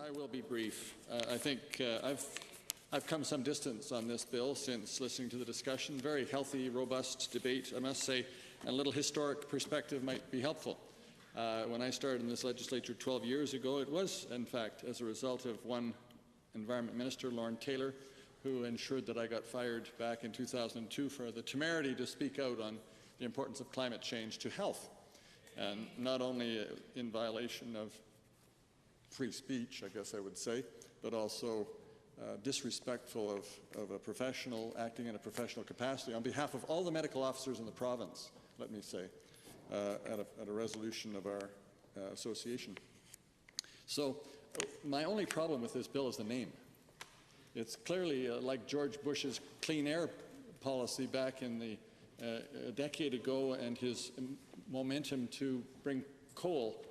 I will be brief. I think I've come some distance on this bill since listening to the discussion. Very healthy, robust debate, I must say, and a little historic perspective might be helpful. When I started in this legislature 12 years ago, it was, in fact, as a result of one Environment Minister, Lorne Taylor, who ensured that I got fired back in 2002 for the temerity to speak out on the importance of climate change to health, and not only in violation of free speech, I guess I would say, but also disrespectful of a professional acting in a professional capacity on behalf of all the medical officers in the province, let me say, at a resolution of our association. So my only problem with this bill is the name. It's clearly like George Bush's clean air policy back in the a decade ago, and his momentum to bring coal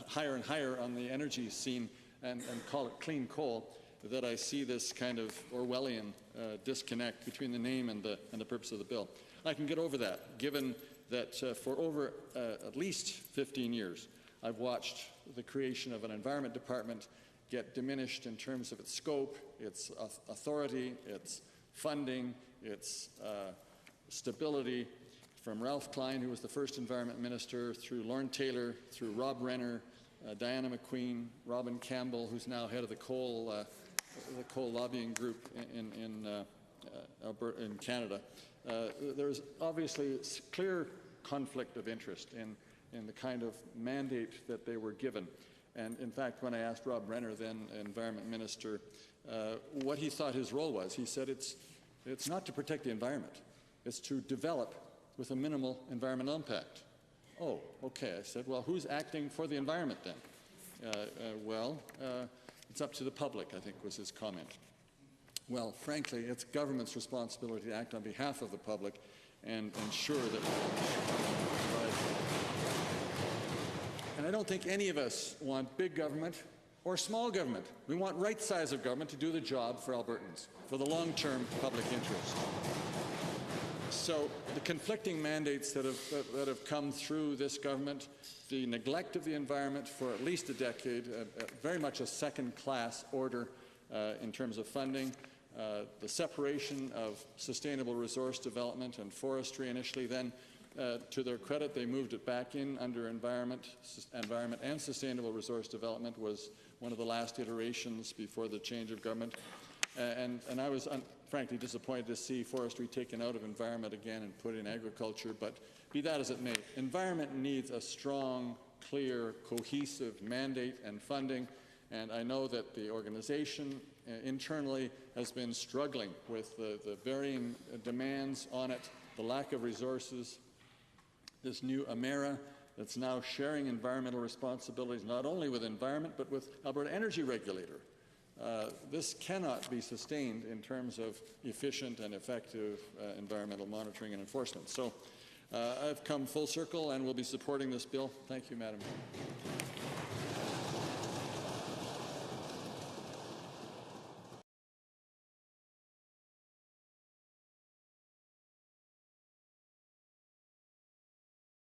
higher and higher on the energy scene and call it clean coal, that I see this kind of Orwellian disconnect between the name and the purpose of the bill. I can get over that, given that for over at least 15 years, I've watched the creation of an environment department get diminished in terms of its scope, its authority, its funding, its stability, from Ralph Klein, who was the first environment minister, through Lorne Taylor, through Rob Renner, Diana McQueen, Robin Campbell, who's now head of the coal lobbying group in Alberta, in Canada. There's obviously clear conflict of interest in the kind of mandate that they were given. And in fact, when I asked Rob Renner, then environment minister, what he thought his role was, he said it's not to protect the environment, it's to develop with a minimal environmental impact. Oh, okay, I said, well, who's acting for the environment then? It's up to the public, I think was his comment. Well, frankly, it's government's responsibility to act on behalf of the public and ensure that and I don't think any of us want big government or small government. We want right size of government to do the job for Albertans, for the long-term public interest. So the conflicting mandates that have come through this government, the neglect of the environment for at least a decade, very much a second-class order in terms of funding, the separation of sustainable resource development and forestry initially, then to their credit, they moved it back in under environment and sustainable resource development was one of the last iterations before the change of government. And I was frankly disappointed to see forestry taken out of environment again and put in agriculture, but be that as it may, environment needs a strong, clear, cohesive mandate and funding, and I know that the organization internally has been struggling with the varying demands on it, the lack of resources, this new Amera that's now sharing environmental responsibilities not only with environment but with Alberta Energy Regulator. This cannot be sustained in terms of efficient and effective environmental monitoring and enforcement. So I've come full circle and will be supporting this bill. Thank you, Madam Chair.